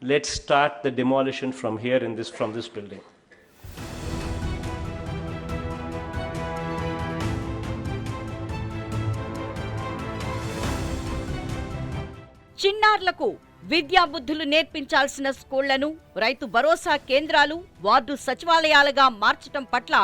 let's start the demolition from here from this building. చిన్నారులకు విద్యాబుద్ధులు నేర్పించాల్సిన స్కూళ్లను రైతు భరోసా కేంద్రాలు వార్డు సచివాలయాలుగా మార్చడం పట్ల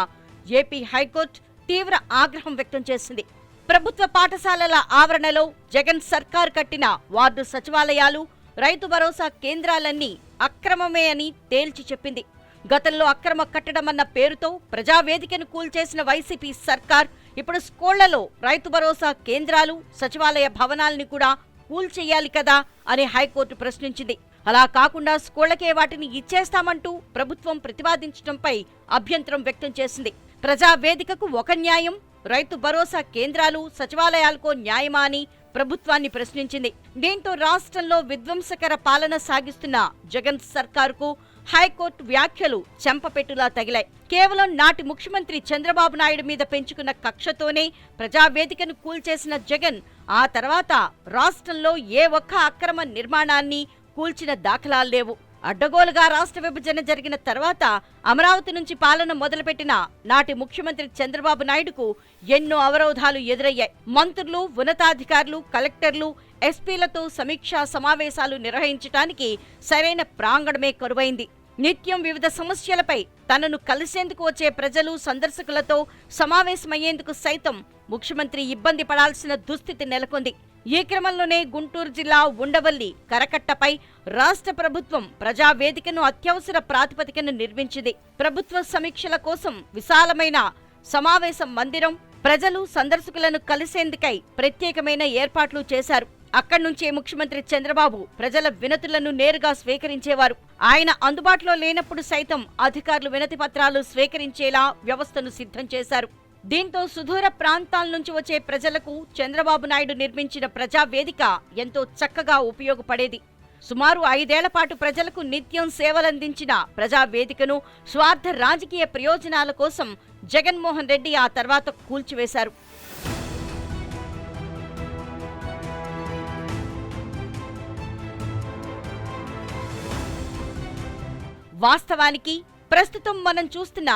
ఏపీ హైకోర్టు తీవ్ర ఆగ్రహం వ్యక్తం చేసింది. ప్రభుత్వ పాఠశాలల ఆవరణలో జగన్ సర్కార్ కట్టిన వార్డు సచివాలయాలు, రైతు భరోసా కేంద్రాలన్నీ అక్రమమే అని తేల్చి చెప్పింది. గతంలో అక్రమ కట్టడమన్న పేరుతో ప్రజావేదికను కూల్చేసిన వైసీపీ సర్కార్ ఇప్పుడు స్కూళ్లలో రైతు భరోసా కేంద్రాలు, సచివాలయ భవనాల్ని కూడా కూల్చేయాలి కదా అని హైకోర్టు ప్రశ్నించింది. అలా కాకుండా స్కూళ్లకే వాటిని ఇచ్చేస్తామంటూ ప్రభుత్వం ప్రతిపాదించడంపై అభ్యంతరం వ్యక్తం చేసింది. ప్రజావేదికకు ఒక న్యాయం, రైతు భరోసా కేంద్రాలు, సచివాలయాలకో న్యాయమా అని ప్రభుత్వాన్ని ప్రశ్నించింది. దీంతో రాష్ట్రంలో విధ్వంసకర పాలన సాగిస్తున్న జగన్ సర్కారుకు హైకోర్టు వ్యాఖ్యలు చెంపపెట్టులా తగిలాయి. కేవలం నాటి ముఖ్యమంత్రి చంద్రబాబు నాయుడు మీద పెంచుకున్న కక్షతోనే ప్రజావేదికను కూల్చేసిన జగన్ ఆ తర్వాత రాష్ట్రంలో ఏ ఒక్క అక్రమ నిర్మాణాన్ని కూల్చిన దాఖలాలు లేవు. అడ్డగోలుగా రాష్ట్ర విభజన జరిగిన తర్వాత అమరావతి నుంచి పాలన మొదలుపెట్టిన నాటి ముఖ్యమంత్రి చంద్రబాబు నాయుడుకు ఎన్నో అవరోధాలు ఎదురయ్యాయి. మంత్రులు, ఉన్నతాధికారులు, కలెక్టర్లు, ఎస్పీలతో సమీక్షా సమావేశాలు నిర్వహించడానికి సరైన ప్రాంగణమే కరువైంది. నిత్యం వివిధ సమస్యలపై తనను కలిసేందుకు వచ్చే ప్రజలు, సందర్శకులతో సమావేశమయ్యేందుకు సైతం ముఖ్యమంత్రి ఇబ్బంది పడాల్సిన దుస్థితి నెలకొంది. ఈ క్రమంలోనే గుంటూరు జిల్లా ఉండవల్లి కరకట్టపై రాష్ట్ర ప్రభుత్వం ప్రజావేదికను అత్యవసర ప్రాతిపదికన నిర్మించింది. ప్రభుత్వ సమీక్షల కోసం విశాలమైన సమావేశ మందిరం, ప్రజలు, సందర్శకులను కలిసేందుకై ప్రత్యేకమైన ఏర్పాట్లు చేశారు. అక్కడి నుంచే ముఖ్యమంత్రి చంద్రబాబు ప్రజల వినతులను నేరుగా స్వీకరించేవారు. ఆయన అందుబాటులో లేనప్పుడు సైతం అధికారులు వినతి పత్రాలు స్వీకరించేలా వ్యవస్థను సిద్ధం చేశారు. దీంతో సుదూర ప్రాంతాల నుంచి వచ్చే ప్రజలకు చంద్రబాబు నాయుడు నిర్మించిన ప్రజావేదిక ఎంతో చక్కగా ఉపయోగపడేది. సుమారు 5 ఏళ్ల పాటు ప్రజలకు నిత్యం సేవలందించిన ప్రజావేదికను స్వార్థ రాజకీయ ప్రయోజనాల కోసం జగన్మోహన్ రెడ్డి ఆ తర్వాత కూల్చివేశారు. వాస్తవానికి ప్రస్తుతం మనం చూస్తున్న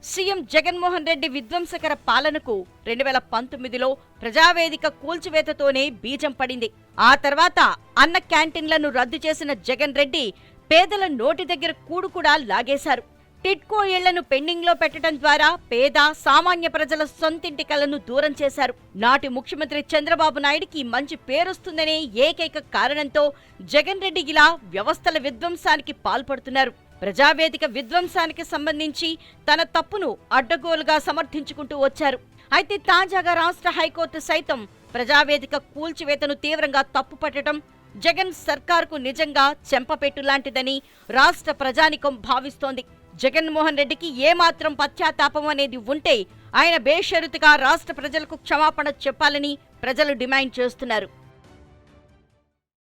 సీఎం జగన్మోహన్ రెడ్డి విధ్వంసకర పాలనకు 2019లో ప్రజావేదిక కూల్చివేతతోనే బీజం పడింది. ఆ తర్వాత అన్న క్యాంటీన్లను రద్దు చేసిన జగన్ రెడ్డి పేదల నోటి దగ్గర కూడు కూడా లాగేశారు. టిడ్కో ఇళ్లను పెండింగ్లో పెట్టడం ద్వారా పేద, సామాన్య ప్రజల సొంతింటి కలను దూరం చేశారు. నాటి ముఖ్యమంత్రి చంద్రబాబు నాయుడికి మంచి పేరొస్తుందనే ఏకైక కారణంతో జగన్ రెడ్డి ఇలా వ్యవస్థల విధ్వంసానికి పాల్పడుతున్నారు. ప్రజావేదిక విధ్వంసానికి సంబంధించి తన తప్పును అడ్డగోలుగా సమర్థించుకుంటూ వచ్చారు. అయితే తాజాగా రాష్ట్ర హైకోర్టు సైతం ప్రజావేదిక కూల్చివేతను తీవ్రంగా తప్పుపట్టడం జగన్ సర్కార్కు నిజంగా చెంపపెట్టులాంటిదని రాష్ట్ర ప్రజానికం భావిస్తోంది. జగన్మోహన్ రెడ్డికి ఏమాత్రం పశ్చాత్తాపం అనేది ఉంటే ఆయన బేషరతుగా రాష్ట్ర ప్రజలకు క్షమాపణ చెప్పాలని ప్రజలు డిమాండ్ చేస్తున్నారు.